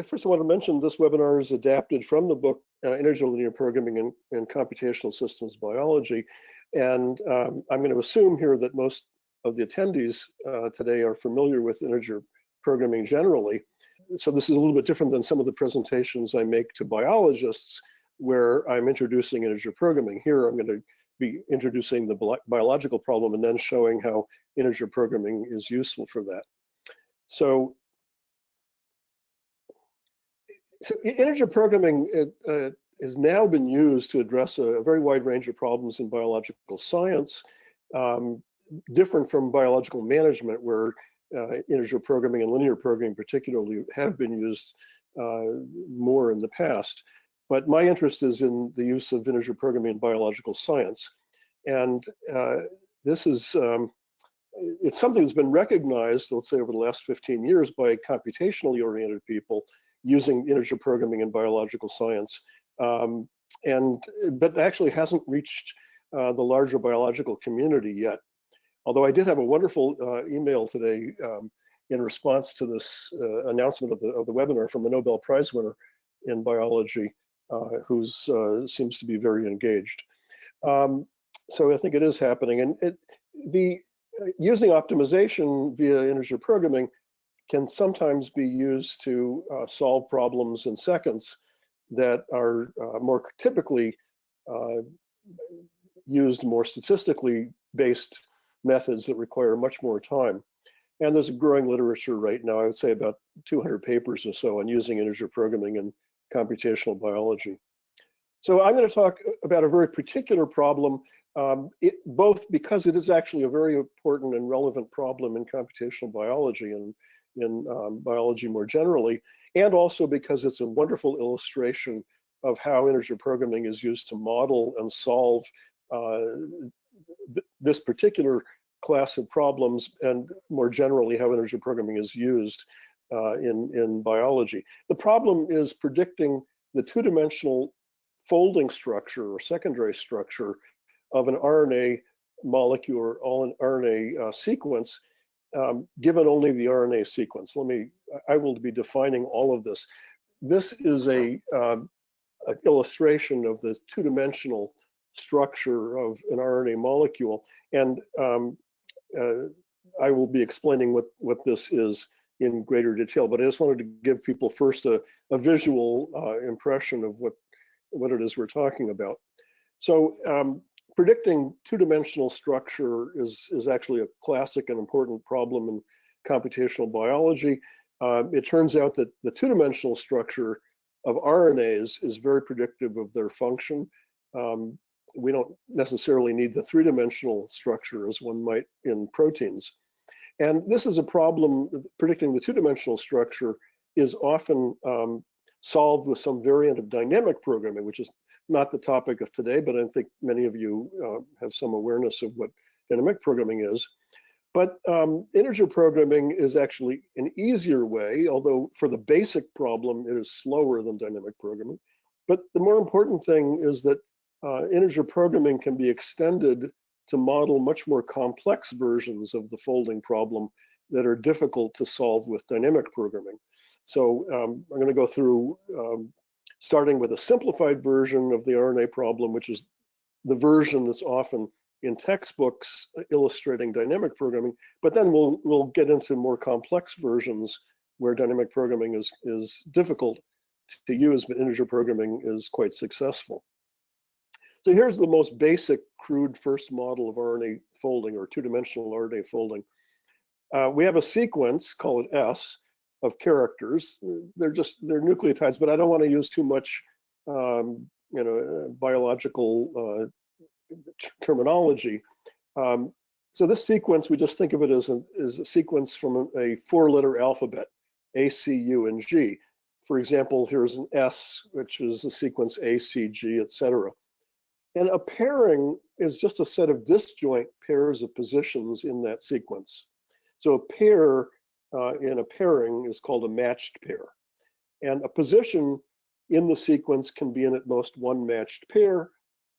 first I want to mention this webinar is adapted from the book Integer Linear Programming and Computational Systems Biology. And I'm going to assume here that most of the attendees today are familiar with integer programming generally. So this is a little bit different than some of the presentations I make to biologists where I'm introducing integer programming. Here I'm going to be introducing the biological problem and then showing how integer programming is useful for that. So integer programming has now been used to address a very wide range of problems in biological science, different from biological management, where integer programming and linear programming particularly have been used more in the past. But my interest is in the use of integer programming in biological science. And this is, it's something that's been recognized, let's say over the last 15 years by computationally oriented people using integer programming in biological science. But actually hasn't reached the larger biological community yet. Although I did have a wonderful email today in response to this announcement of the webinar from a Nobel Prize winner in biology who seems to be very engaged. So I think it is happening. And using optimization via integer programming can sometimes be used to solve problems in seconds that are more typically used more statistically based methods that require much more time. And there's a growing literature right now, I would say about 200 papers or so on using integer programming in computational biology. So I'm going to talk about a very particular problem, both because it is actually a very important and relevant problem in computational biology and in biology more generally, and also because it's a wonderful illustration of how integer programming is used to model and solve this particular class of problems, and more generally how integer programming is used in biology. The problem is predicting the two-dimensional folding structure or secondary structure of an RNA molecule or an RNA sequence, given only the RNA sequence. I will be defining all of this. This is an illustration of the two-dimensional structure of an RNA molecule, and I will be explaining what this is in greater detail, but I just wanted to give people first a visual impression of what it is we're talking about. So predicting two-dimensional structure is actually a classic and important problem in computational biology. It turns out that the two-dimensional structure of RNAs is very predictive of their function. We don't necessarily need the three-dimensional structure as one might in proteins. And this is a problem. Predicting the two-dimensional structure is often solved with some variant of dynamic programming, which is not the topic of today, but I think many of you have some awareness of what dynamic programming is. But integer programming is actually an easier way, although for the basic problem, it is slower than dynamic programming. But the more important thing is that integer programming can be extended to model much more complex versions of the folding problem that are difficult to solve with dynamic programming. So I'm going to go through starting with a simplified version of the RNA problem, which is the version that's often in textbooks illustrating dynamic programming, but then we'll get into more complex versions where dynamic programming is difficult to use, but integer programming is quite successful. So here's the most basic crude first model of RNA folding, or two-dimensional RNA folding. We have a sequence, call it S, of characters. They're nucleotides, but I don't want to use too much biological terminology. So this sequence, we just think of it as a sequence from a four-letter alphabet, A, C, U, and G. For example, here's an S, which is a sequence A, C, G, etc. And a pairing is just a set of disjoint pairs of positions in that sequence. So a pair in a pairing is called a matched pair. And a position in the sequence can be in at most one matched pair.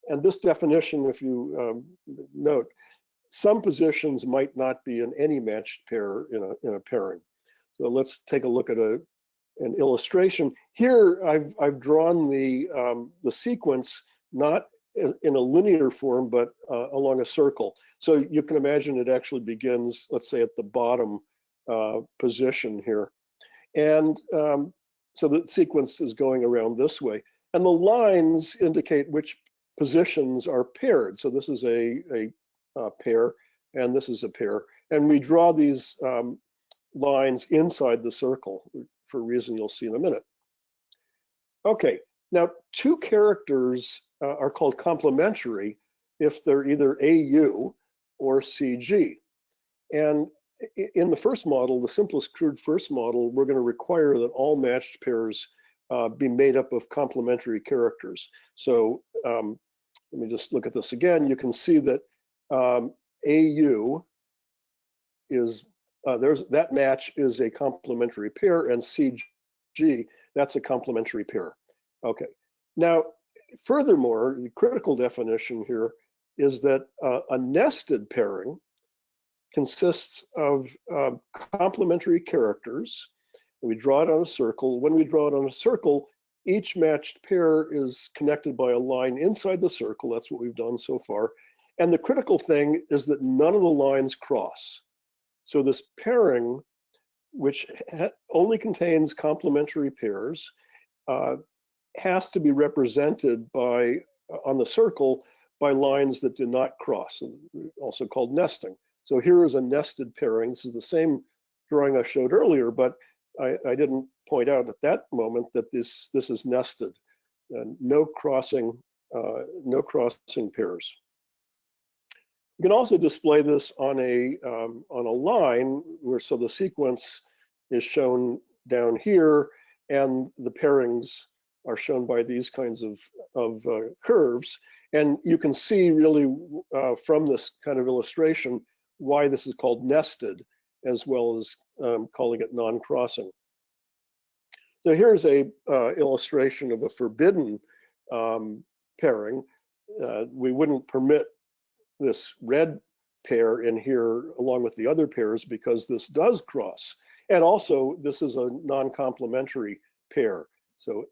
And this definition, if you note, some positions might not be in any matched pair in a pairing. So let's take a look at a an illustration. Here, I've drawn the sequence not in a linear form, but along a circle. So you can imagine it actually begins, let's say, at the bottom position here. And so the sequence is going around this way. And the lines indicate which positions are paired. So this is a pair, and this is a pair. And we draw these lines inside the circle for a reason you'll see in a minute. Okay, now two characters are called complementary if they're either AU or CG. And in the first model, the simplest crude first model, we're going to require that all matched pairs be made up of complementary characters. So let me just look at this again. You can see that AU is, that match is a complementary pair, and CG, that's a complementary pair. Okay, now furthermore, the critical definition here is that a nested pairing consists of complementary characters. We draw it on a circle. When we draw it on a circle, each matched pair is connected by a line inside the circle. That's what we've done so far. And the critical thing is that none of the lines cross. So this pairing, which only contains complementary pairs, has to be represented by, on the circle, by lines that do not cross, also called nesting. So here is a nested pairing. This is the same drawing I showed earlier, but I didn't point out at that moment that this is nested. No crossing pairs. You can also display this on a line where, so the sequence is shown down here, and the pairings are shown by these kinds of curves. And you can see really from this kind of illustration why this is called nested, as well as calling it non-crossing. So here's a illustration of a forbidden pairing. We wouldn't permit this red pair in here along with the other pairs because this does cross. And also, this is a non-complementary pair. So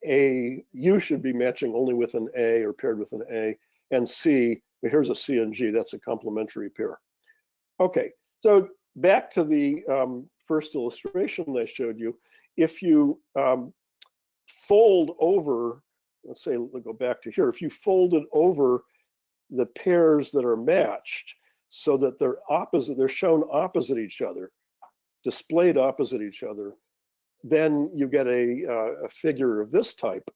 U should be matching only with an A or paired with an A, and C, here's a C and G, that's a complementary pair. Okay, so back to the first illustration I showed you. If you fold over, let's say, we'll go back to here, if you folded over the pairs that are matched so that they're opposite, they're shown opposite each other, displayed opposite each other, then you get a figure of this type.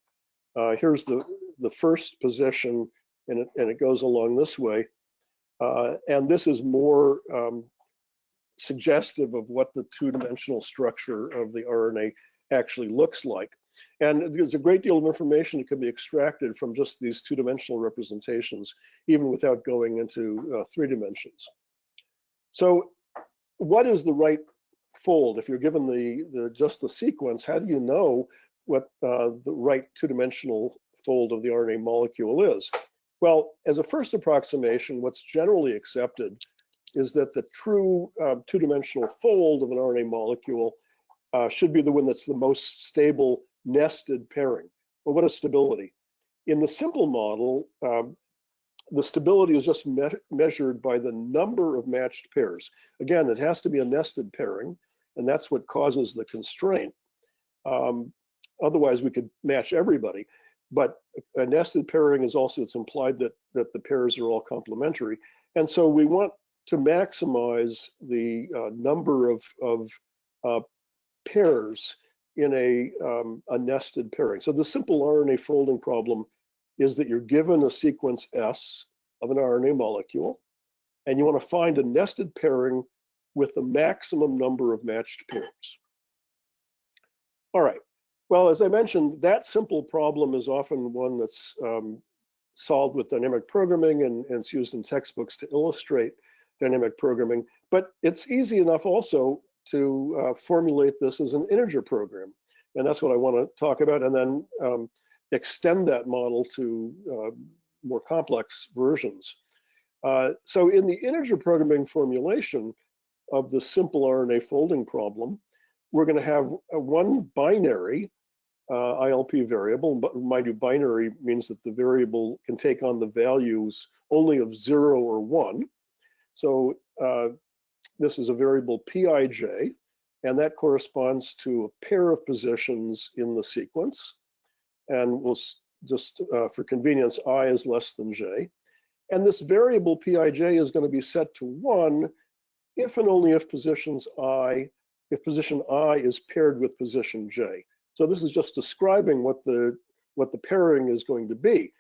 Here's the first position, and it goes along this way. And this is more suggestive of what the two-dimensional structure of the RNA actually looks like. And there's a great deal of information that can be extracted from just these two-dimensional representations, even without going into 3 dimensions. So what is the right fold? If you're given just the sequence, how do you know what the right two-dimensional fold of the RNA molecule is? Well, as a first approximation, what's generally accepted is that the true two-dimensional fold of an RNA molecule should be the one that's the most stable nested pairing. Well, what is stability? In the simple model, the stability is just measured by the number of matched pairs. Again, it has to be a nested pairing, and that's what causes the constraint. Otherwise, we could match everybody. But a nested pairing is also, it's implied that the pairs are all complementary. And so we want to maximize the number of pairs in a nested pairing. So the simple RNA folding problem is that you're given a sequence S of an RNA molecule, and you want to find a nested pairing with the maximum number of matched pairs. All right. Well, as I mentioned, that simple problem is often one that's solved with dynamic programming, and it's used in textbooks to illustrate dynamic programming. But it's easy enough also to formulate this as an integer program. And that's what I want to talk about, and then extend that model to more complex versions. So in the integer programming formulation of the simple RNA folding problem, we're going to have one binary ILP variable, but mind you, binary means that the variable can take on the values only of 0 or 1. So this is a variable Pij, and that corresponds to a pair of positions in the sequence. And we'll just, for convenience, I is less than j. And this variable Pij is going to be set to 1 if and only if position I is paired with position j. So this is just describing what the pairing is going to be.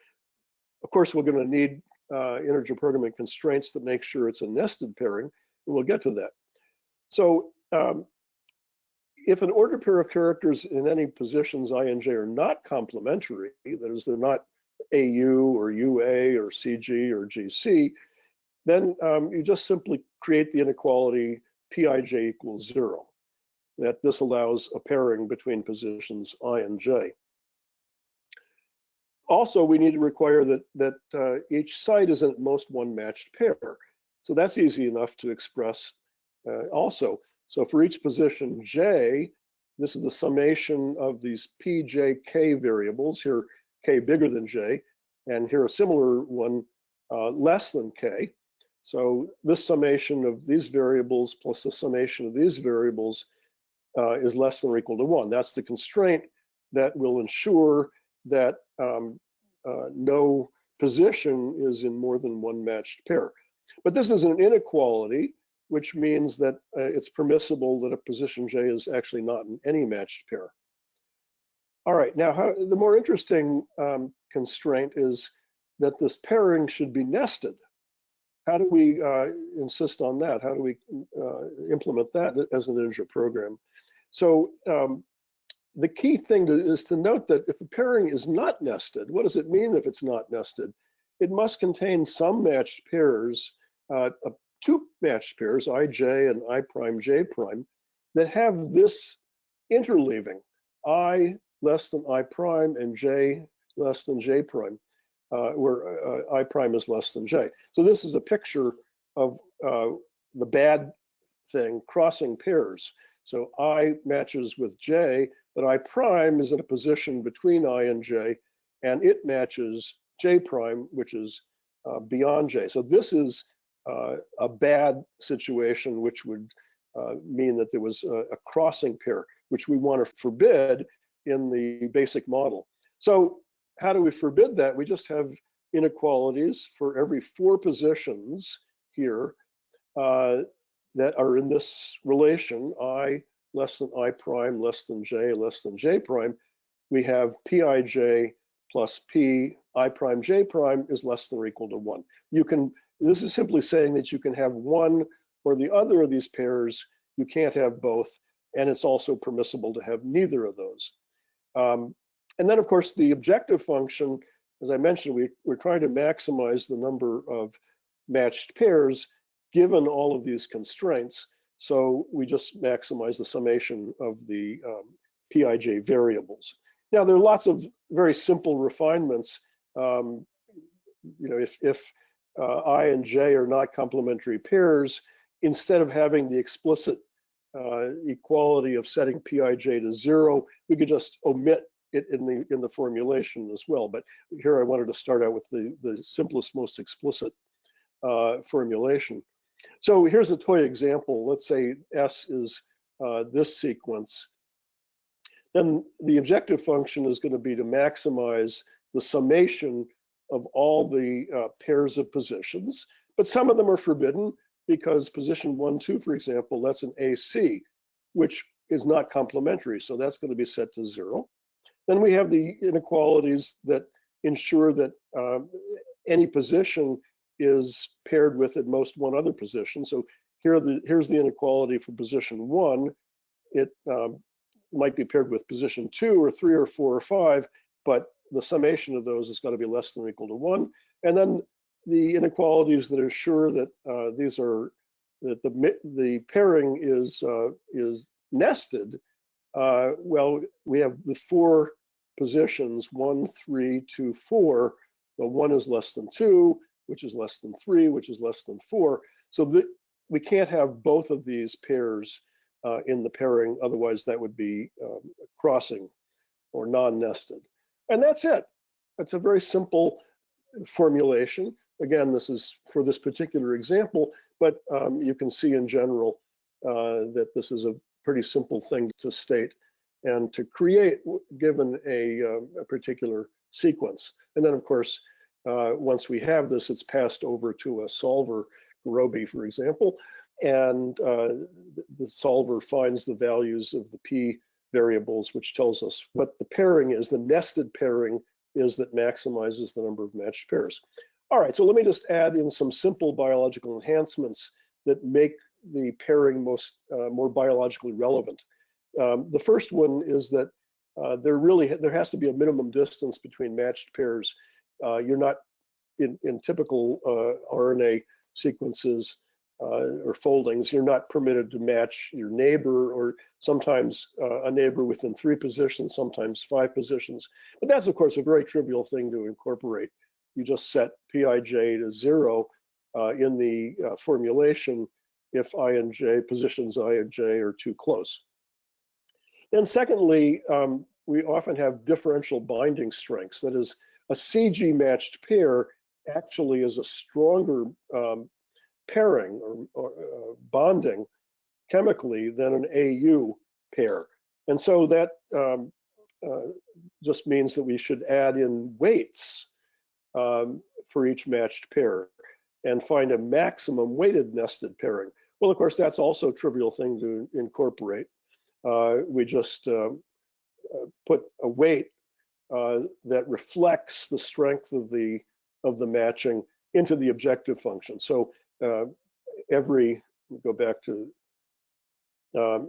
Of course, we're going to need integer programming constraints that make sure it's a nested pairing, and we'll get to that. So if an ordered pair of characters in any positions I and j are not complementary, that is, they're not AU or UA or CG or GC, then you just simply create the inequality Pij equals 0. That disallows a pairing between positions I and j. Also, we need to require that each site is at most one matched pair. So that's easy enough to express also. So for each position j, this is the summation of these pjk variables, here k bigger than j, and here a similar one less than k. So this summation of these variables plus the summation of these variables is less than or equal to 1. That's the constraint that will ensure that no position is in more than one matched pair. But this is an inequality, which means that it's permissible that a position j is actually not in any matched pair. All right, now the more interesting constraint is that this pairing should be nested. How do we insist on that? How do we implement that as an integer program? So the key thing is to note that if a pairing is not nested, what does it mean if it's not nested? It must contain some matched pairs, two matched pairs, ij and I prime j prime, that have this interleaving, I less than I prime and j less than j prime, where I prime is less than j. So this is a picture of the bad thing crossing pairs. So I matches with j, but I prime is in a position between I and j, and it matches j prime, which is beyond j. So this is a bad situation, which would mean that there was a crossing pair, which we want to forbid in the basic model. So how do we forbid that? We just have inequalities for every 4 positions here that are in this relation, I less than I prime less than j prime. We have Pij plus P I prime j prime is less than or equal to 1. This is simply saying that you can have one or the other of these pairs. You can't have both, and it's also permissible to have neither of those. And then, of course, the objective function, as I mentioned, we're trying to maximize the number of matched pairs given all of these constraints. So we just maximize the summation of the Pij variables. Now, there are lots of very simple refinements. If I and j are not complementary pairs, instead of having the explicit equality of setting Pij to 0, we could just omit it in the formulation as well. But here I wanted to start out with the simplest, most explicit formulation. So here's a toy example. Let's say S is this sequence. Then the objective function is going to be to maximize the summation of all the pairs of positions, but some of them are forbidden because position 1, 2, for example, that's an AC, which is not complementary, so that's going to be set to 0. Then we have the inequalities that ensure that any position is paired with at most one other position. So here's the inequality for position 1. It might be paired with position 2 or 3 or 4 or 5, but the summation of those is going to be less than or equal to 1. And then the inequalities that assure that the pairing is nested. Well, we have the 4 positions, 1, 3, 2, 4. Well, 1 is less than 2, which is less than 3, which is less than 4. So we can't have both of these pairs in the pairing. Otherwise, that would be crossing or non-nested. And that's it. It's a very simple formulation. Again, this is for this particular example, but you can see in general that this is a pretty simple thing to state and to create given a particular sequence. And then, of course, once we have this, it's passed over to a solver, Gurobi, for example, and the solver finds the values of the P variables, which tells us what the pairing is, the nested pairing is that maximizes the number of matched pairs. All right, so let me just add in some simple biological enhancements that make the pairing more biologically relevant. The first one is that there has to be a minimum distance between matched pairs. You're not in typical RNA sequences or foldings, you're not permitted to match your neighbor, or sometimes a neighbor within 3 positions, sometimes 5 positions. But that's, of course, a very trivial thing to incorporate. You just set Pij to 0 in the formulation if I and j, positions I and j are too close. Then secondly, we often have differential binding strengths. That is, a CG matched pair actually is a stronger pairing or bonding chemically than an AU pair. And so that just means that we should add in weights for each matched pair and find a maximum weighted nested pairing. Well, of course, that's also a trivial thing to incorporate. We just put a weight that reflects the strength of the matching into the objective function. So go back to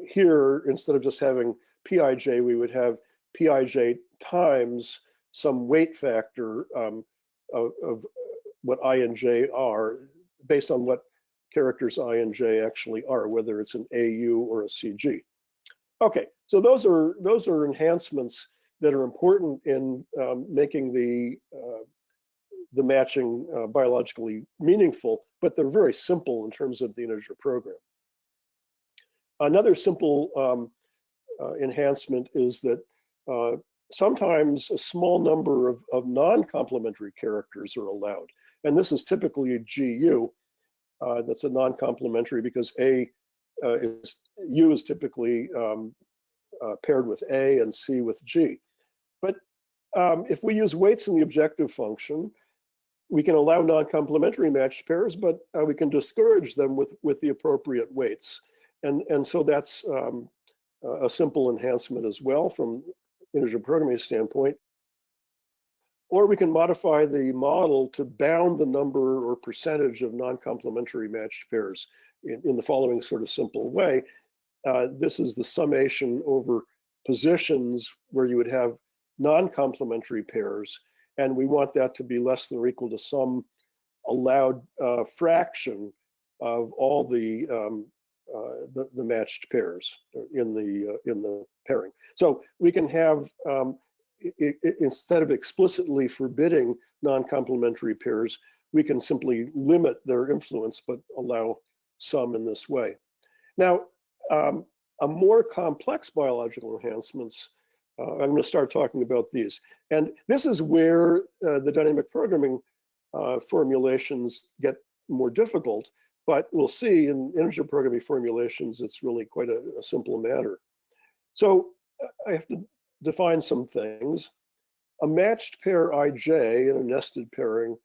here, instead of just having Pij, we would have Pij times some weight factor of what I and j are, based on what characters I and j actually are, whether it's an AU or a CG. Okay, so those are enhancements that are important in making the matching biologically meaningful, but they're very simple in terms of the integer program. Another simple enhancement is that sometimes a small number of non-complementary characters are allowed. And this is typically a GU that's a non-complementary because U is typically paired with A and C with G. But if we use weights in the objective function, we can allow non-complementary matched pairs, but we can discourage them with the appropriate weights. And so that's a simple enhancement as well from integer programming standpoint. Or we can modify the model to bound the number or percentage of non-complementary matched pairs in the following sort of simple way. This is the summation over positions where you would have non-complementary pairs, and we want that to be less than or equal to some allowed fraction of all the matched pairs in the pairing. So we can have instead of explicitly forbidding non-complementary pairs, we can simply limit their influence but allow some in this way. Now, a more complex biological enhancements, I'm going to start talking about these. And this is where the dynamic programming formulations get more difficult, but we'll see in integer programming formulations, it's really quite a simple matter. So I have to define some things. A matched pair Ij in a nested pairing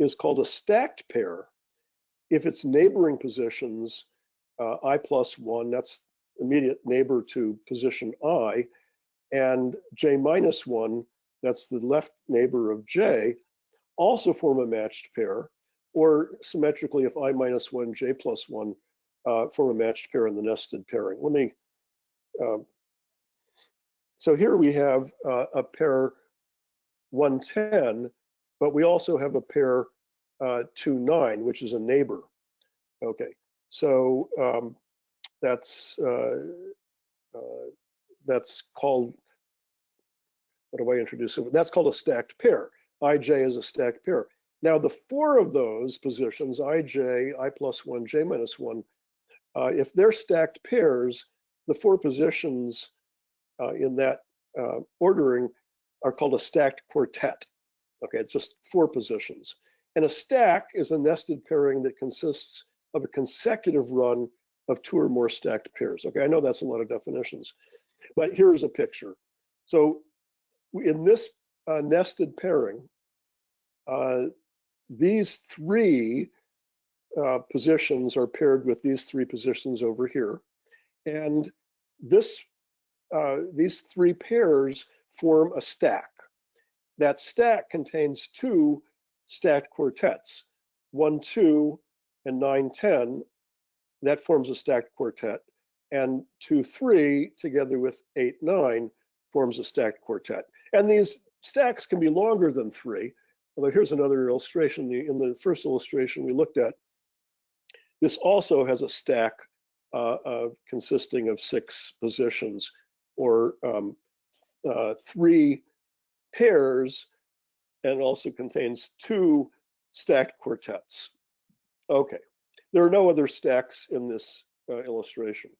is called a stacked pair if its neighboring positions, I plus 1, that's immediate neighbor to position I, and j minus 1, that's the left neighbor of j, also form a matched pair, or symmetrically if I minus 1, j plus 1 form a matched pair in the nested pairing. Let me, so here we have a pair 110, but we also have a pair 29, which is a neighbor. Okay, so that's called, what do I introduce? That's called a stacked pair. Ij is a stacked pair. Now the 4 of those positions, Ij, I plus 1, j minus 1, if they're stacked pairs, the 4 positions in that ordering are called a stacked quartet. Okay, it's just 4 positions. And a stack is a nested pairing that consists of a consecutive run of 2 or more stacked pairs. Okay, I know that's a lot of definitions, but here's a picture. So in this nested pairing, these 3 positions are paired with these 3 positions over here. And this, these 3 pairs form a stack. That stack contains 2 stacked quartets, 1, 2, and 9, 10. That forms a stacked quartet. And 2, 3, together with 8, 9, forms a stacked quartet. And these stacks can be longer than 3. Although here's another illustration. In the first illustration we looked at, this also has a stack consisting of 6 positions, or 3 pairs, and also contains 2 stacked quartets. Okay, there are no other stacks in this illustration.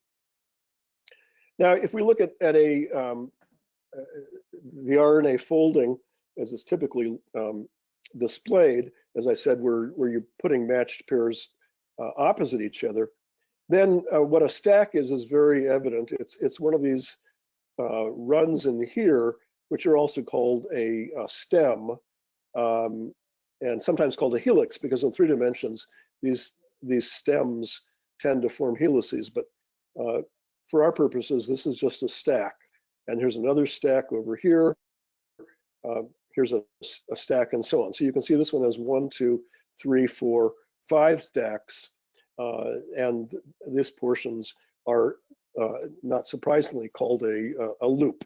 Now, if we look at the RNA folding as it's typically displayed, as I said, where you're putting matched pairs opposite each other, then what a stack is very evident. It's one of these runs in here, which are also called a stem, and sometimes called a helix, because in 3 dimensions, these stems tend to form helices. But for our purposes, this is just a stack. And here's another stack over here. Here's a stack, and so on. So you can see this one has 1, 2, 3, 4, 5 stacks, and these portions are not surprisingly called a loop.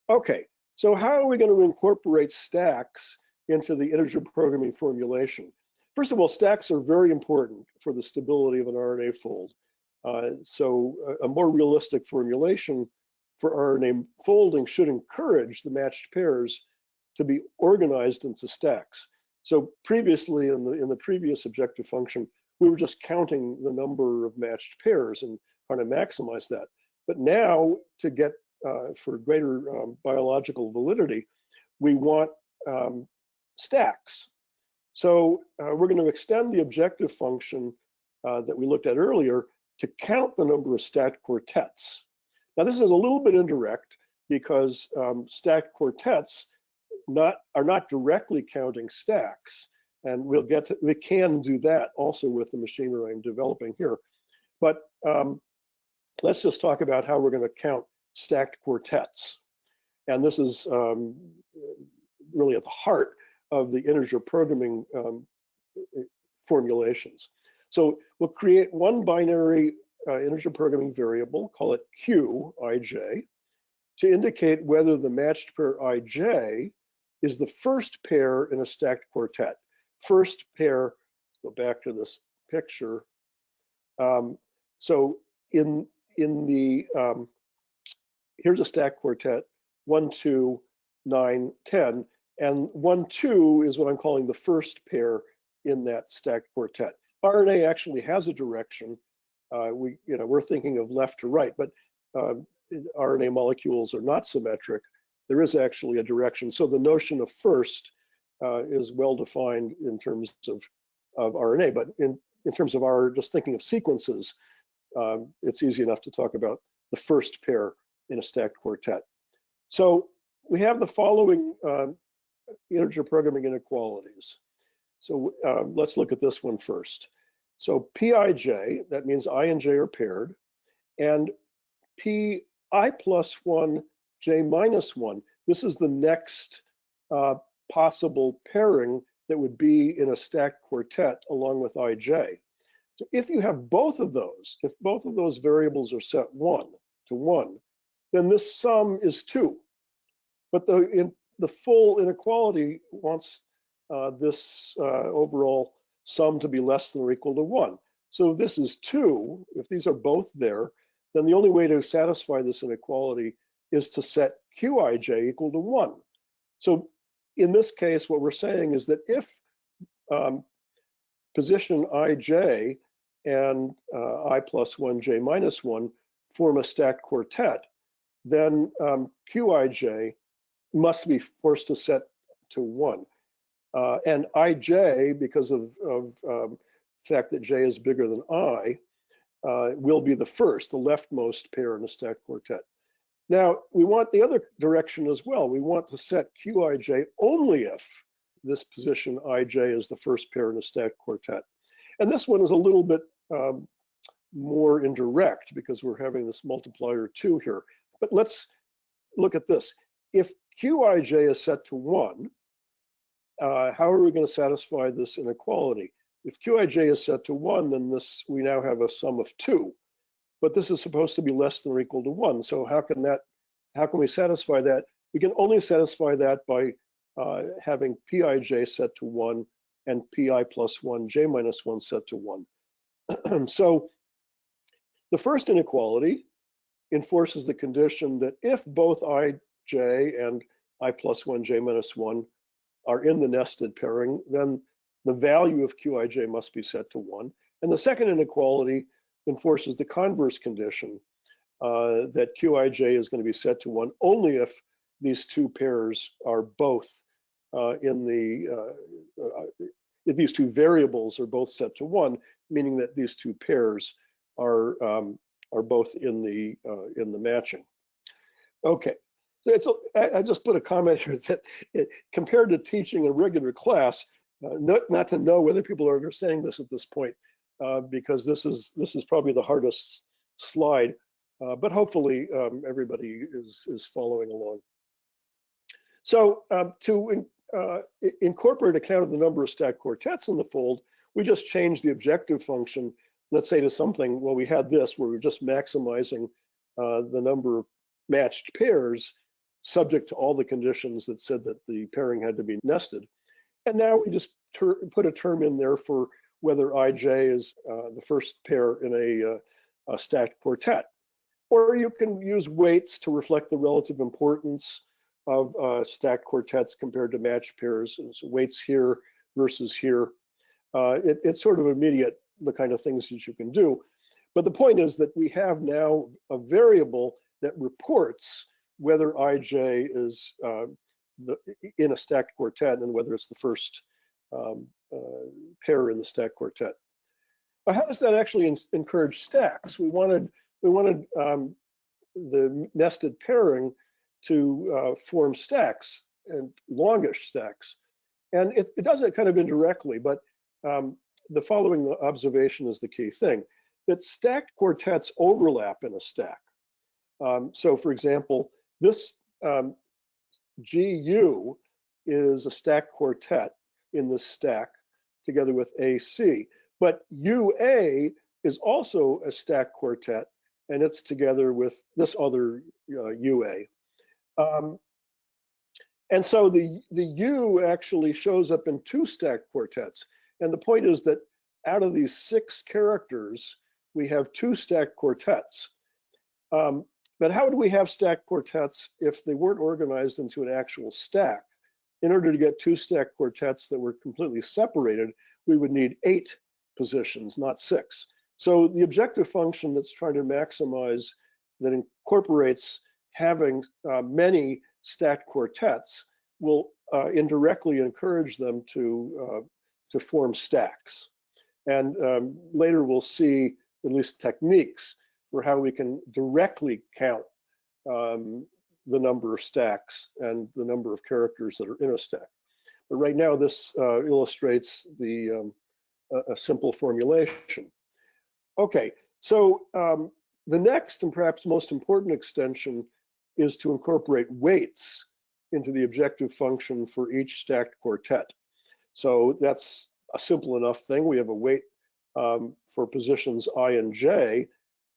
Okay, so how are we going to incorporate stacks into the integer programming formulation? First of all, stacks are very important for the stability of an RNA fold. So a more realistic formulation for RNA folding should encourage the matched pairs to be organized into stacks. So previously, in the previous objective function, we were just counting the number of matched pairs and trying to maximize that. But now, to get for greater biological validity, we want stacks. So we're going to extend the objective function that we looked at earlier to count the number of stacked quartets. Now, this is a little bit indirect because stacked quartets are not directly counting stacks, and we can do that also with the machinery I'm developing here. But let's just talk about how we're going to count stacked quartets. And this is really at the heart of the integer programming formulations. So we'll create one binary integer programming variable, call it Qij, to indicate whether the matched pair Ij is the first pair in a stacked quartet. First pair, go back to this picture. So in the, here's a stacked quartet, 1, 2, 9, 10, and 1, 2 is what I'm calling the first pair in that stacked quartet. RNA actually has a direction. We're thinking of left to right, but RNA molecules are not symmetric. There is actually a direction. So the notion of first is well defined in terms of RNA, but in terms of our just thinking of sequences, it's easy enough to talk about the first pair in a stacked quartet. So we have the following integer programming inequalities. So let's look at this one first. So Pij, that means I and j are paired, and Pi plus 1, j minus 1, this is the next possible pairing that would be in a stacked quartet along with Ij. So if you have both of those, if both of those variables are set 1 to 1, then this sum is 2. But the full inequality wants this overall sum to be less than or equal to 1. So if this is 2, if these are both there, then the only way to satisfy this inequality is to set Qij equal to 1. So in this case, what we're saying is that if position Ij and I plus 1, j minus 1 form a stacked quartet, then Qij must be forced to set to 1. And Ij, because of the fact that j is bigger than I, will be the first, the leftmost pair in a stacked quartet. Now, we want the other direction as well. We want to set Qij only if this position Ij is the first pair in a stacked quartet. And this one is a little bit more indirect because we're having this multiplier 2 here. But let's look at this. If Qij is set to 1, how are we going to satisfy this inequality? If Qij is set to 1, then we now have a sum of 2. But this is supposed to be less than or equal to 1. So how can we satisfy that? We can only satisfy that by having Pij set to 1 and Pi plus 1, j minus 1 set to 1. So the first inequality enforces the condition that if both Ij and I plus 1, j minus 1 are in the nested pairing, then the value of Qij must be set to 1. And the second inequality enforces the converse condition that Qij is going to be set to 1 only if these two pairs are both if these two variables are both set to 1, meaning that these two pairs are both in the matching. Okay, so I just put a comment here that compared to teaching a regular class, not to know whether people are understanding this at this point, because this is probably the hardest slide, but hopefully everybody is following along. So to incorporate a count of the number of stacked quartets in the fold, we just changed the objective function, let's say, to something, well, we had this where we're just maximizing the number of matched pairs subject to all the conditions that said that the pairing had to be nested. And now we just put a term in there for whether Ij is the first pair in a stacked quartet. Or you can use weights to reflect the relative importance of stacked quartets compared to matched pairs. So weights here versus here. It's sort of immediate, the kind of things that you can do. But the point is that we have now a variable that reports whether Ij is in a stacked quartet and whether it's the first pair in the stacked quartet. But how does that actually encourage stacks? We wanted the nested pairing to form stacks and longish stacks, and it does it kind of indirectly. But the following observation is the key thing: that stacked quartets overlap in a stack. So, for example, this GU is a stacked quartet in this stack together with AC, but UA is also a stacked quartet, and it's together with this other UA. And so the U actually shows up in 2 stacked quartets. And the point is that out of these 6 characters, we have 2 stacked quartets. But how would we have stacked quartets if they weren't organized into an actual stack? In order to get 2 stacked quartets that were completely separated, we would need 8 positions, not 6. So the objective function that's trying to maximize, that incorporates having many stacked quartets, will indirectly encourage them to form stacks. And later we'll see at least techniques for how we can directly count the number of stacks and the number of characters that are in a stack. But right now this illustrates a simple formulation. Okay, so the next and perhaps most important extension is to incorporate weights into the objective function for each stacked quartet. So that's a simple enough thing. We have a weight for positions I and j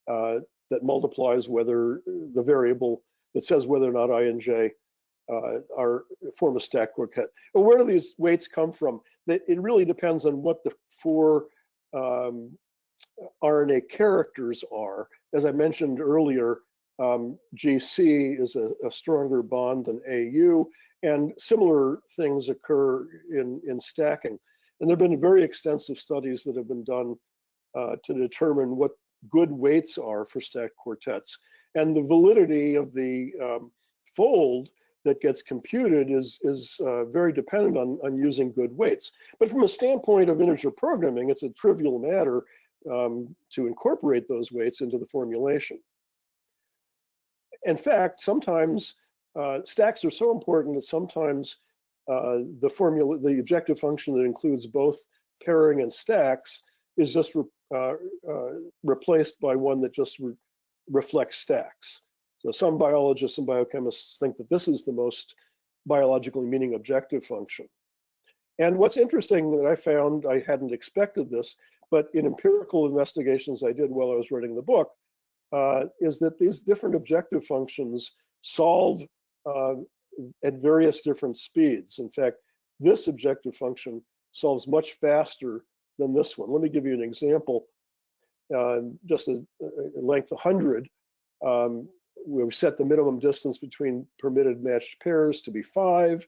that multiplies whether the variable that says whether or not I and j form a stacked quartet. But where do these weights come from? It really depends on what the 4 RNA characters are. As I mentioned earlier, GC is a stronger bond than AU, and similar things occur in stacking. And there have been very extensive studies that have been done to determine what good weights are for stacked quartets. And the validity of the fold that gets computed is very dependent on using good weights. But from a standpoint of integer programming, it's a trivial matter to incorporate those weights into the formulation. In fact, sometimes stacks are so important that sometimes the objective function that includes both pairing and stacks is just replaced by one that just reflects stacks. So some biologists and biochemists think that this is the most biologically meaning objective function. And what's interesting that I found, I hadn't expected this, but in empirical investigations I did while I was writing the book, is that these different objective functions solve at various different speeds. In fact, this objective function solves much faster than this one. Let me give you an example. Just a length 100, we've set the minimum distance between permitted matched pairs to be 5,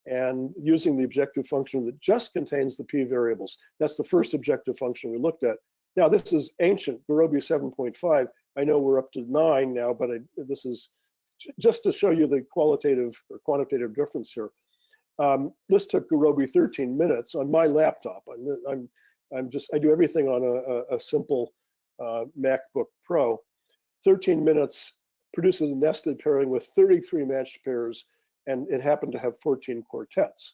and using the objective function that just contains the p variables. That's the first objective function we looked at. Now this is ancient, Gurobi 7.5. I know we're up to 9 now, but this is just to show you the qualitative or quantitative difference here. This took Gurobi 13 minutes on my laptop. I do everything on a simple MacBook Pro. 13 minutes produces a nested pairing with 33 matched pairs, and it happened to have 14 quartets.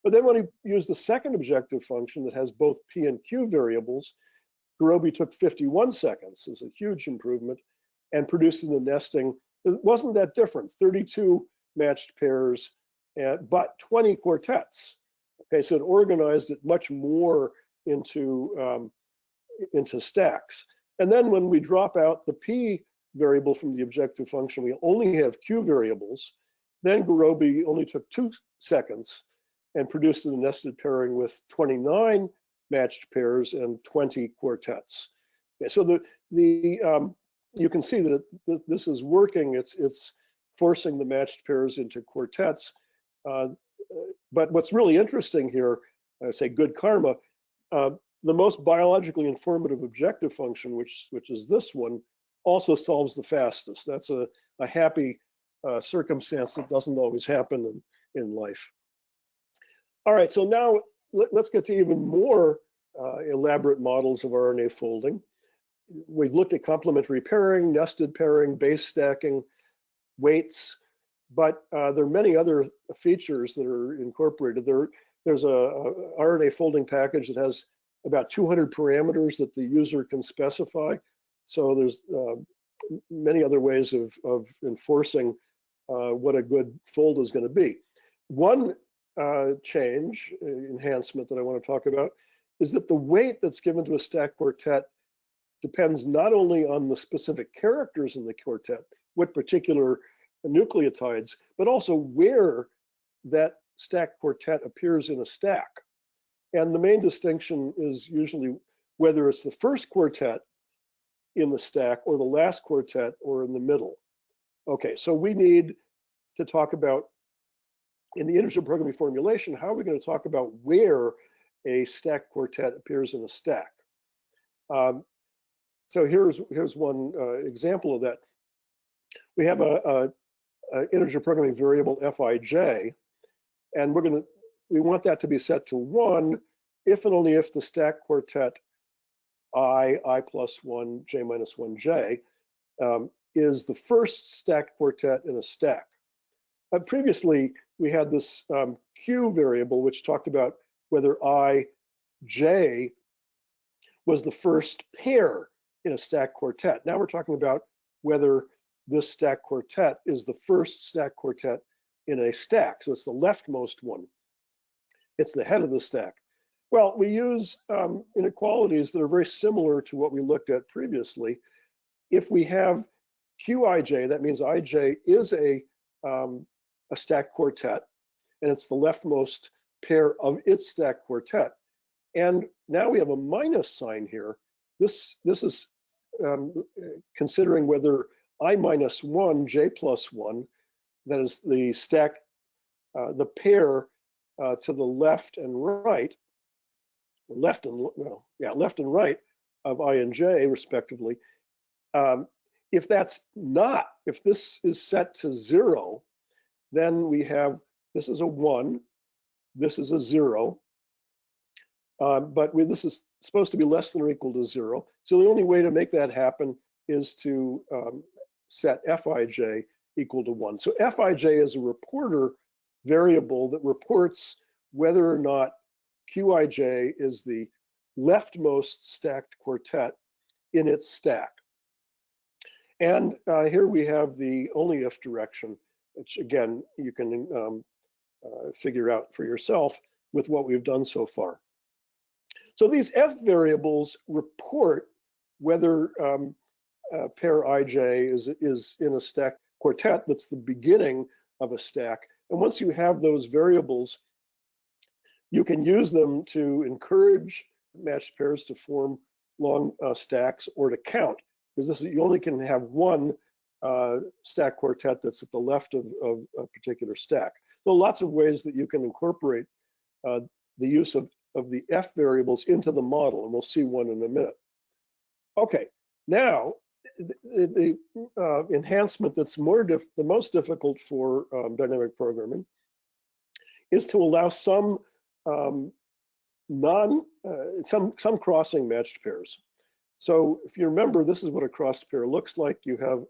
But then when you use the second objective function that has both p and q variables, Gurobi took 51 seconds. It's a huge improvement, and producing the nesting. It wasn't that different, 32 matched pairs, but 20 quartets. Okay, so it organized it much more into stacks. And then when we drop out the p variable from the objective function, we only have q variables. Then Gurobi only took 2 seconds and produced a nested pairing with 29 matched pairs and 20 quartets. Okay, so you can see that this is working. It's forcing the matched pairs into quartets. But what's really interesting here, I say good karma, the most biologically informative objective function, which is this one, also solves the fastest. That's a happy circumstance that doesn't always happen in life. All right, so now let's get to even more elaborate models of RNA folding. We've looked at complementary pairing, nested pairing, base stacking, weights, but there are many other features that are incorporated. There's a RNA folding package that has about 200 parameters that the user can specify. So there's many other ways of enforcing what a good fold is going to be. One change, enhancement that I want to talk about, is that the weight that's given to a stacked quartet depends not only on the specific characters in the quartet, what particular nucleotides, but also where that stacked quartet appears in a stack. And the main distinction is usually whether it's the first quartet in the stack or the last quartet or in the middle. Okay, so we need to talk about, in the integer programming formulation, how are we going to talk about where a stacked quartet appears in a stack? So here's one example of that. We have a integer programming variable Fij, and we want that to be set to 1 if and only if the stacked quartet I plus 1, j minus 1, j is the first stacked quartet in a stack. Previously, we had this q variable which talked about whether ij was the first pair in a stacked quartet. Now we're talking about whether this stacked quartet is the first stacked quartet in a stack. So it's the leftmost one. It's the head of the stack. Well, we use inequalities that are very similar to what we looked at previously. If we have qij, that means ij is a stacked quartet, and it's the leftmost pair of its stacked quartet. And now we have a minus sign here. This is considering whether I minus 1, j plus 1, that is the stack, the pair to the left and right, left and right, of I and j respectively. If this is set to 0, then we have, this is a 1, this is a 0, but this is supposed to be less than or equal to 0. So the only way to make that happen is to set Fij equal to 1. So Fij is a reporter variable that reports whether or not Qij is the leftmost stacked quartet in its stack. And here we have the only if direction, which again, you can figure out for yourself with what we've done so far. So these F variables report whether pair Ij is in a stack quartet that's the beginning of a stack. And once you have those variables, you can use them to encourage matched pairs to form long stacks or to count, because you only can have one stack quartet that's at the left of a particular stack. So lots of ways that you can incorporate the use of the F variables into the model, and we'll see one in a minute. Okay, now the enhancement that's the most difficult for dynamic programming is to allow some some crossing matched pairs. So if you remember, this is what a crossed pair looks like. You have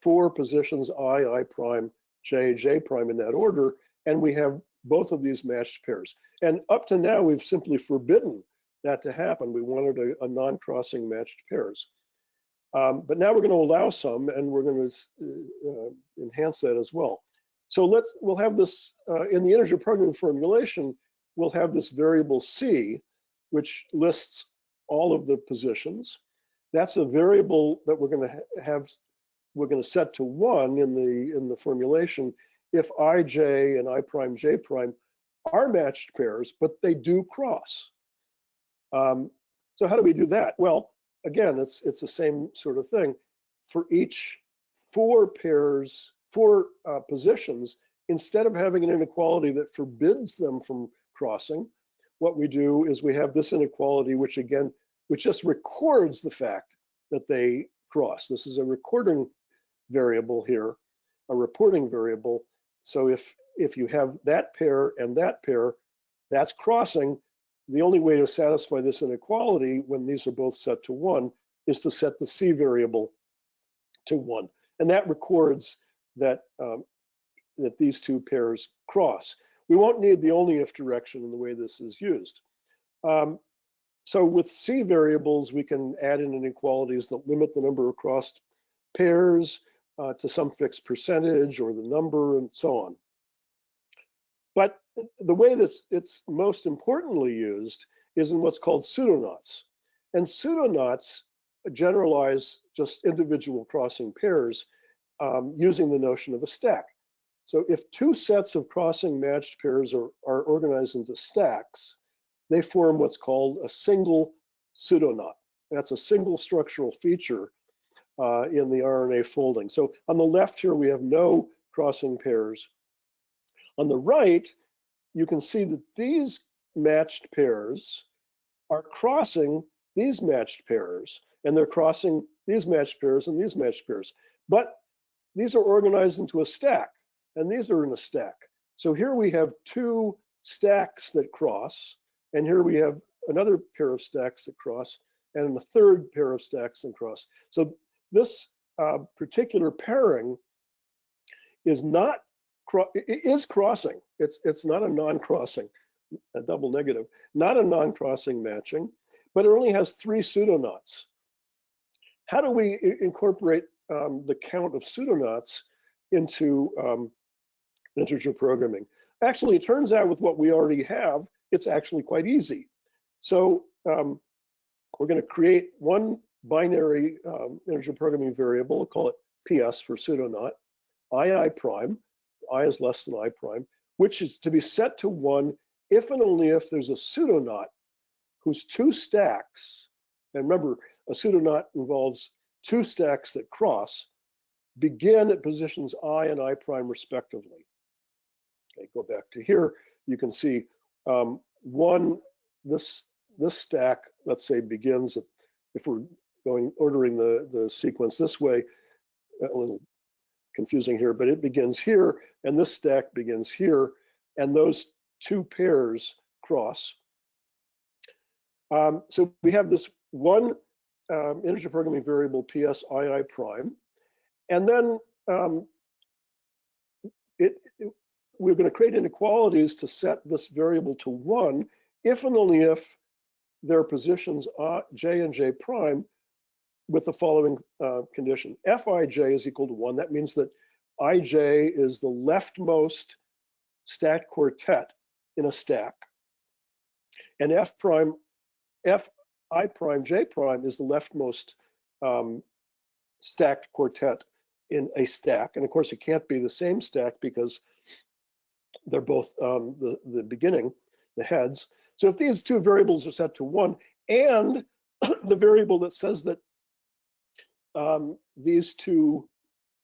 4 positions, I prime, J prime in that order, and we have both of these matched pairs. And up to now, we've simply forbidden that to happen. We wanted a non-crossing matched pairs. But now we're going to allow some, and we're going to enhance that as well. So we'll have this in the integer programming formulation. We'll have this variable C, which lists all of the positions. That's a variable that we're going to have. We're going to set to 1 in the formulation if Ij and I prime J prime are matched pairs, but they do cross. So how do we do that? Well, again, it's the same sort of thing. For each 4 positions, instead of having an inequality that forbids them from crossing, what we do is we have this inequality, which just records the fact that they cross. This is a recording variable here, a reporting variable. So if you have that pair and that pair, that's crossing. The only way to satisfy this inequality when these are both set to 1 is to set the C variable to 1. And that records that, that these 2 pairs cross. We won't need the only if direction in the way this is used. So with C variables, we can add in inequalities that limit the number of crossed pairs to some fixed percentage or the number and so on. But the way it's most importantly used is in what's called pseudo-knots. And pseudo-knots generalize just individual crossing pairs using the notion of a stack. So if 2 sets of crossing matched pairs are organized into stacks, they form what's called a single pseudo-knot. That's a single structural feature in the RNA folding. So on the left here, we have no crossing pairs. On the right, you can see that these matched pairs are crossing these matched pairs, and they're crossing these matched pairs and these matched pairs. But these are organized into a stack, and these are in a stack. So here we have 2 stacks that cross, and here we have another pair of stacks that cross, and a third pair of stacks that cross. So this particular pairing is crossing. It's not a non-crossing, a double negative, not a non-crossing matching, but it only has 3 pseudo-knots. How do we incorporate the count of pseudo-knots into integer programming? Actually, it turns out with what we already have, it's actually quite easy. So we're going to create one binary integer programming variable. We'll call it PS for pseudo-knot, I prime. I is less than I prime, which is to be set to 1 if and only if there's a pseudo-knot whose 2 stacks, and remember, a pseudo-knot involves 2 stacks that cross, begin at positions I and I prime respectively. Okay, go back to here. You can see this stack let's say, begins, if we're ordering the sequence this way, a little confusing here, but it begins here, and this stack begins here, and those two pairs cross. So we have this one integer programming variable PSII prime, and then we're going to create inequalities to set this variable to 1 if and only if their positions j and j prime with the following condition. Fij is equal to 1. That means that ij is the leftmost stacked quartet in a stack, and fi prime j prime is the leftmost stacked quartet in a stack. And of course, it can't be the same stack because they're both the beginning, the heads. So if these two variables are set to 1, and the variable that says that these two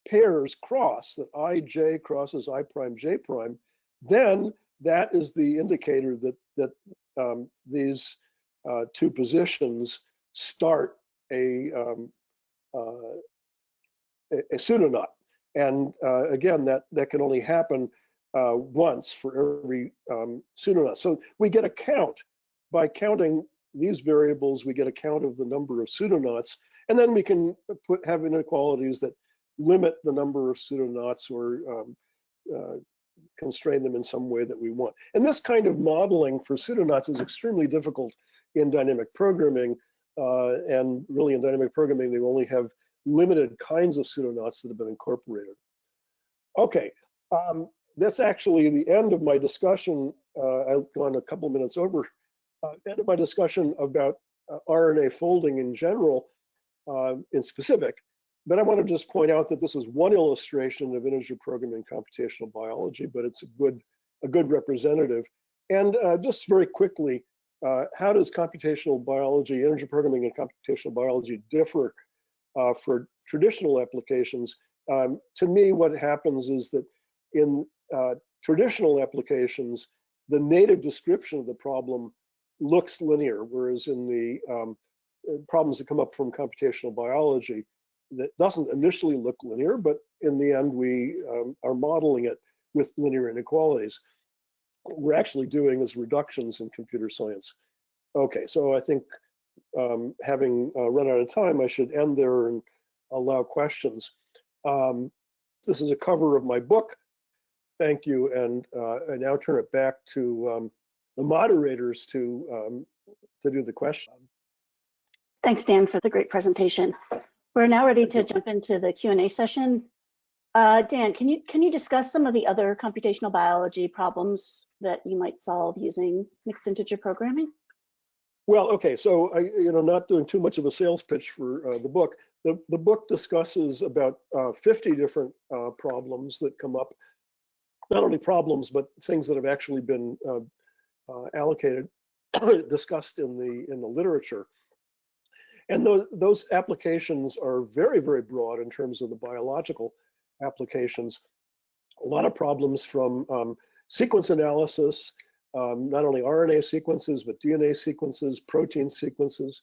pairs cross, that ij crosses I prime j prime, then that is the indicator that these two positions start a pseudo-knot. And again, that can only happen once for every pseudo-knot. So we get a count. By counting these variables, we get a count of the number of pseudo-knots, and then we can have inequalities that limit the number of pseudo-knots or constrain them in some way that we want. And this kind of modeling for pseudo-knots is extremely difficult in dynamic programming, and really in dynamic programming, they only have limited kinds of pseudo-knots that have been incorporated. Okay, that's actually the end of my discussion. I've gone a couple minutes over. End of my discussion about RNA folding in general, in specific. But I want to just point out that this is one illustration of integer programming in computational biology, but it's a good representative. And just very quickly, how does computational biology, integer programming in computational biology differ for traditional applications? To me, what happens is that in traditional applications, the native description of the problem looks linear, whereas in the problems that come up from computational biology, that doesn't initially look linear, but in the end, we are modeling it with linear inequalities. What we're actually doing is reductions in computer science. Okay, so I think having run out of time, I should end there and allow questions. This is a cover of my book. Thank you, and I now turn it back to the moderators to do the question. Thanks, Dan, for the great presentation. We're now ready to jump into the Q&A session. Dan, can you discuss some of the other computational biology problems that you might solve using mixed integer programming? Well, okay, so not doing too much of a sales pitch for the book. The book discusses about 50 different problems that come up. Not only problems, but things that have actually been allocated, discussed in the literature. And those applications are very, very broad in terms of the biological applications. A lot of problems from sequence analysis, not only RNA sequences, but DNA sequences, protein sequences,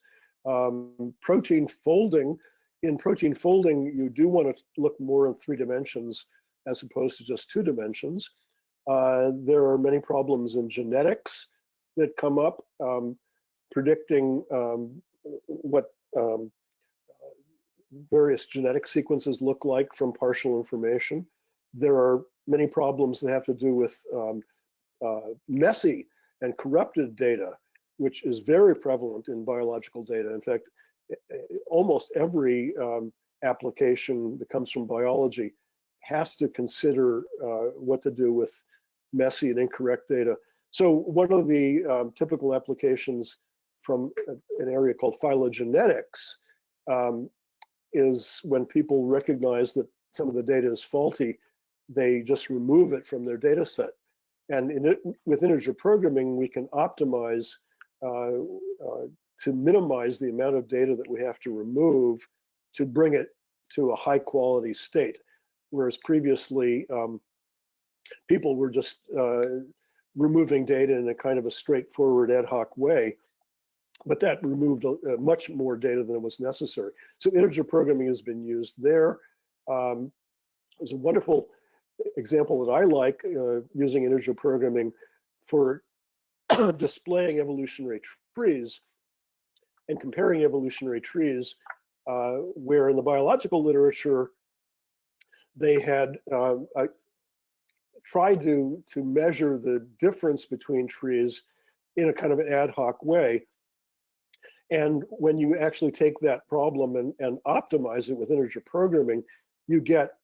protein folding. In protein folding, you do want to look more in 3 dimensions as opposed to just 2 dimensions. There are many problems in genetics that come up, predicting what various genetic sequences look like from partial information. There are many problems that have to do with messy and corrupted data, which is very prevalent in biological data. In fact, almost every application that comes from biology has to consider what to do with messy and incorrect data. So one of the typical applications from an area called phylogenetics is when people recognize that some of the data is faulty, they just remove it from their data set. And with integer programming, we can optimize to minimize the amount of data that we have to remove to bring it to a high quality state. Whereas previously, people were just removing data in a kind of a straightforward ad hoc way. but that removed much more data than was necessary. So integer programming has been used there. There's a wonderful example that I like using integer programming for displaying evolutionary trees and comparing evolutionary trees, where in the biological literature, they had tried to measure the difference between trees in a kind of an ad hoc way. And when you actually take that problem and optimize it with integer programming, you get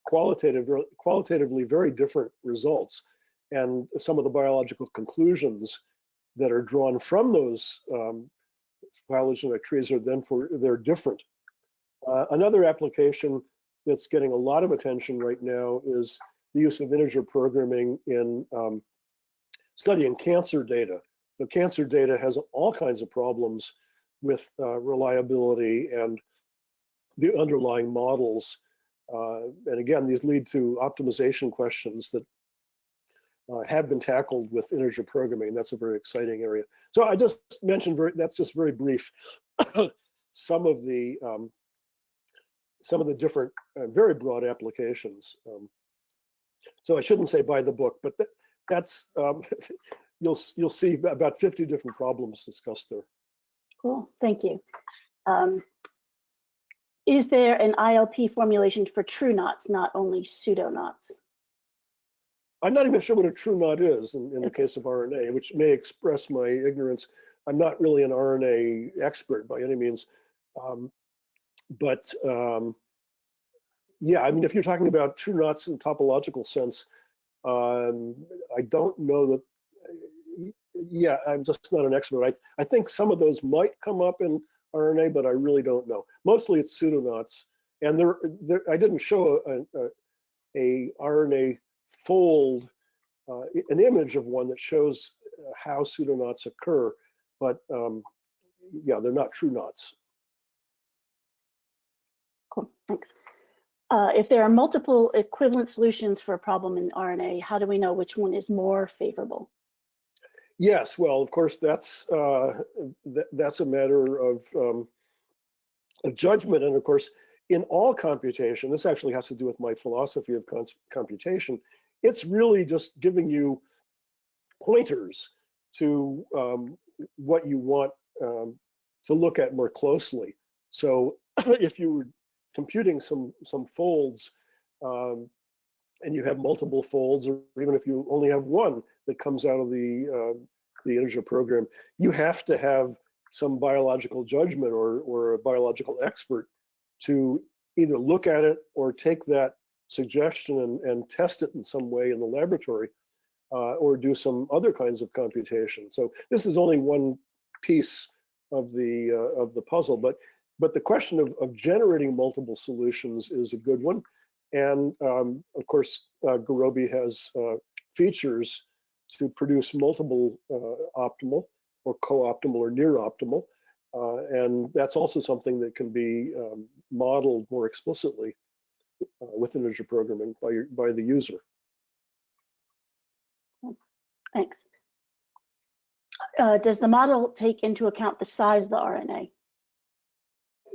qualitatively very different results. And some of the biological conclusions that are drawn from those phylogenetic trees are they're different. Another application that's getting a lot of attention right now is the use of integer programming in studying cancer data. So cancer data has all kinds of problems with reliability and the underlying models. And again, these lead to optimization questions that have been tackled with integer programming. That's a very exciting area. So I just mentioned that's just very brief. some of the different very broad applications. So I shouldn't say buy the book, but that's you'll see about 50 different problems discussed there. Cool, thank you. Is there an ILP formulation for true knots, not only pseudo-knots? I'm not even sure what a true knot is in the case of RNA, which may express my ignorance. I'm not really an RNA expert by any means, but yeah, I mean, if you're talking about true knots in topological sense, I don't know that. Yeah, I'm just not an expert. I think some of those might come up in RNA, but I really don't know. Mostly it's pseudo-knots, and I didn't show a RNA fold, an image of one that shows how pseudo-knots occur, but yeah, they're not true knots. Cool, thanks. If there are multiple equivalent solutions for a problem in RNA, how do we know which one is more favorable? Yes, well, of course, that's a matter of judgment, and of course, in all computation, this actually has to do with my philosophy of computation. It's really just giving you pointers to what you want to look at more closely. So if you were computing some folds, and you have multiple folds, or even if you only have one that comes out of the integer program, you have to have some biological judgment or a biological expert to either look at it or take that suggestion and test it in some way in the laboratory, or do some other kinds of computation. So this is only one piece of the puzzle, but the question of generating multiple solutions is a good one. And of course, Gurobi has features to produce multiple optimal or co-optimal or near optimal. And that's also something that can be modeled more explicitly with integer programming by the user. Thanks. Does the model take into account the size of the RNA?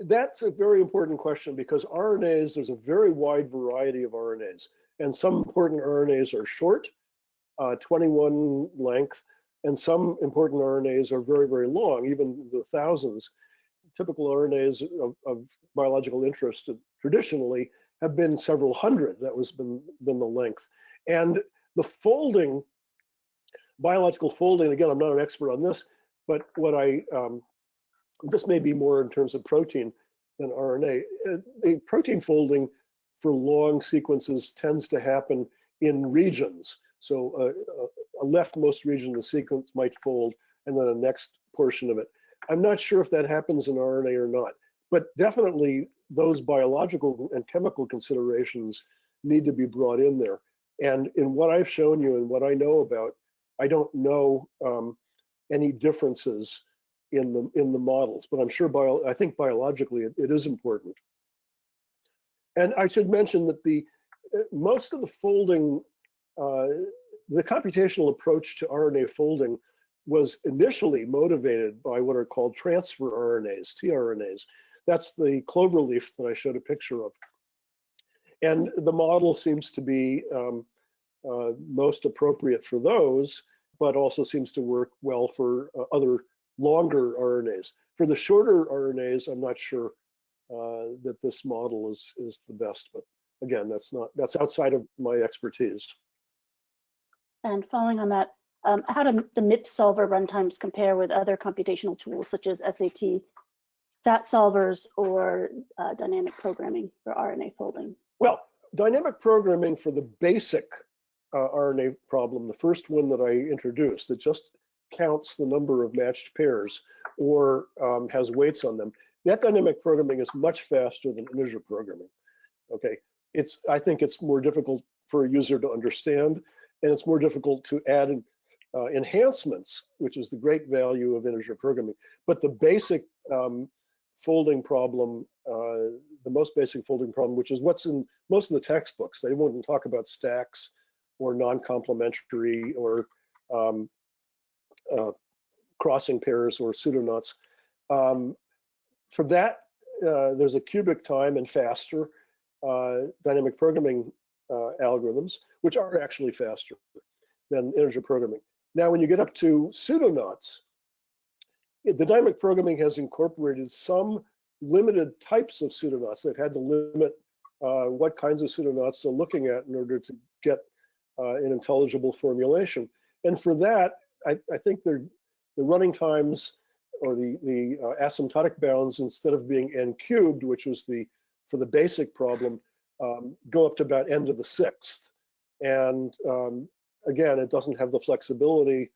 That's a very important question, because RNAs, there's a very wide variety of RNAs, and some important RNAs are short, 21 length, and some important RNAs are very, very long, even the thousands. Typical RNAs of biological interest traditionally have been several hundred. That was been the length. And the folding, biological folding, again, I'm not an expert on this, but what this may be more in terms of protein than RNA. The protein folding for long sequences tends to happen in regions. So a leftmost region of the sequence might fold, and then the next portion of it. I'm not sure if that happens in RNA or not, but definitely those biological and chemical considerations need to be brought in there. And in what I've shown you and what I know about, I don't know any differences in the models, but I'm sure I think biologically it is important. And I should mention that most of the folding, the computational approach to RNA folding was initially motivated by what are called transfer RNAs, tRNAs. That's the cloverleaf that I showed a picture of. And the model seems to be most appropriate for those, but also seems to work well for other longer RNAs. For the shorter RNAs, I'm not sure that this model is the best, but again, that's outside of my expertise. And following on that, how do the MIP solver runtimes compare with other computational tools such as SAT, SAT solvers, or dynamic programming for RNA folding? Well, dynamic programming for the basic RNA problem, the first one that I introduced, that just counts the number of matched pairs or has weights on them, that dynamic programming is much faster than integer programming. Okay, I think it's more difficult for a user to understand, and it's more difficult to add enhancements, which is the great value of integer programming. But the basic folding problem, the most basic folding problem, which is what's in most of the textbooks, they won't talk about stacks or non-complementary or crossing pairs or pseudo-knots. For that, there's a cubic time and faster dynamic programming algorithms, which are actually faster than integer programming. Now, when you get up to pseudo-knots, the dynamic programming has incorporated some limited types of pseudo-knots. They've had to limit what kinds of pseudo-knots they're looking at in order to get an intelligible formulation. And for that, I think the running times or the asymptotic bounds, instead of being n cubed, which was for the basic problem, go up to about n to the sixth. And again, it doesn't have the flexibility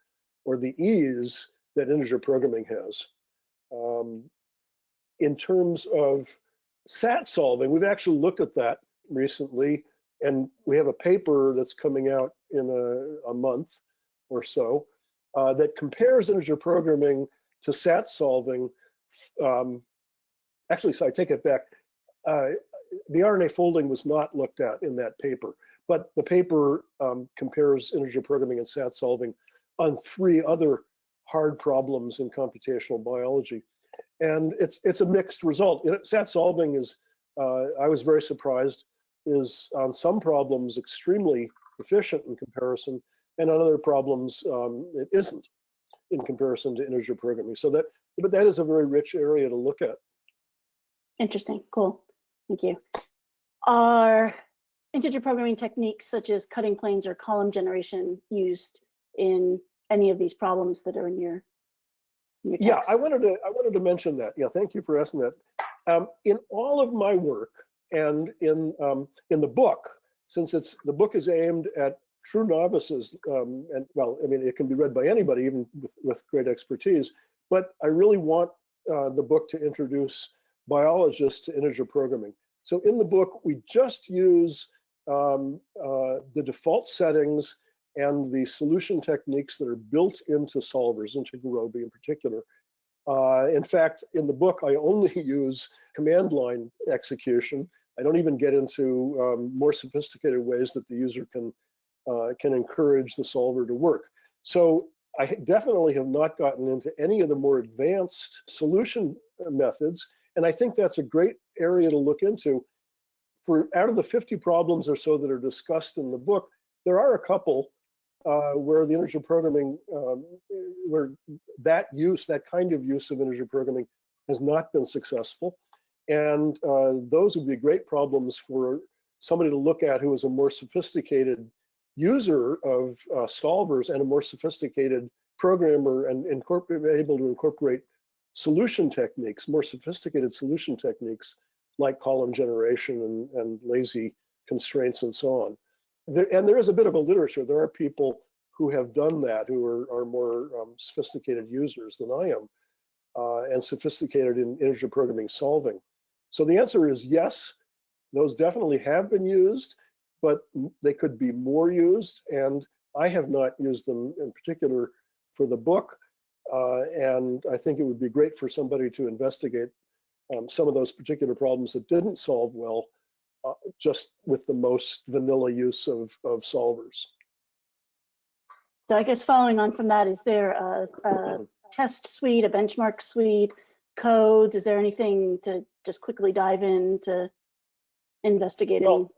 or the ease that integer programming has. In terms of SAT solving, we've actually looked at that recently, and we have a paper that's coming out in a month or so that compares integer programming to SAT solving. Actually, so I take it back. The RNA folding was not looked at in that paper, but the paper compares integer programming and SAT solving on 3 other hard problems in computational biology. And it's a mixed result. SAT solving is, I was very surprised, is on some problems extremely efficient in comparison, and on other problems it isn't in comparison to integer programming. So but that is a very rich area to look at. Interesting, cool, thank you. Are integer programming techniques such as cutting planes or column generation used in any of these problems that are in your text? Yeah, I wanted to mention that. Yeah, thank you for asking that. In all of my work and in the book, since the book is aimed at true novices, and well, I mean, it can be read by anybody, even with great expertise, but I really want the book to introduce biologists to integer programming. So in the book, we just use the default settings and the solution techniques that are built into solvers, into Gurobi in particular. In fact, in the book, I only use command line execution. I don't even get into more sophisticated ways that the user can encourage the solver to work. So I definitely have not gotten into any of the more advanced solution methods, and I think that's a great area to look into. Out of the 50 problems or so that are discussed in the book, there are a couple where the integer programming, where that kind of use of integer programming has not been successful. And those would be great problems for somebody to look at who is a more sophisticated user of solvers and a more sophisticated programmer and able to incorporate solution techniques, more sophisticated solution techniques like column generation and lazy constraints and so on. And there is a bit of a literature. There are people who have done that, who are more sophisticated users than I am, and sophisticated in integer programming solving. So the answer is yes, those definitely have been used, but they could be more used, and I have not used them in particular for the book, and I think it would be great for somebody to investigate some of those particular problems that didn't solve well just with the most vanilla use of solvers. So I guess following on from that, is there a test suite, a benchmark suite, codes? Is there anything to just quickly dive into investigating? Well,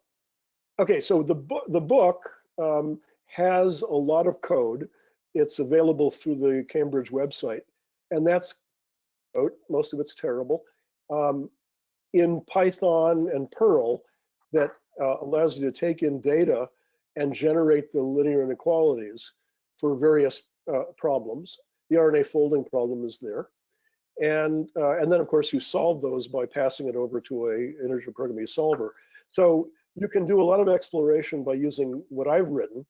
okay, so the book has a lot of code. It's available through the Cambridge website, and that's code. Most of it's terrible. In Python and Perl, that allows you to take in data and generate the linear inequalities for various problems. The RNA folding problem is there. And then, of course, you solve those by passing it over to a integer programming solver. So you can do a lot of exploration by using what I've written.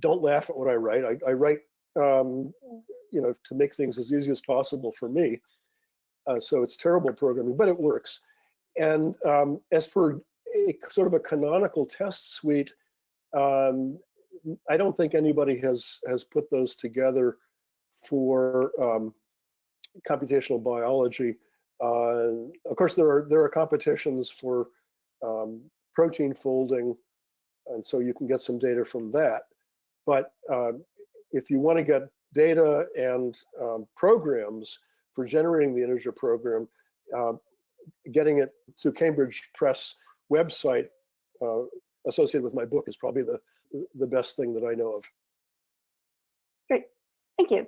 Don't laugh at what I write. I write, you know, to make things as easy as possible for me. So it's terrible programming, but it works. And as for a sort of a canonical test suite, I don't think anybody has put those together for computational biology. Of course, there are competitions for protein folding, and so you can get some data from that. But if you want to get data and programs for generating the integer program, getting it to Cambridge Press website associated with my book is probably the best thing that I know of. Great, thank you.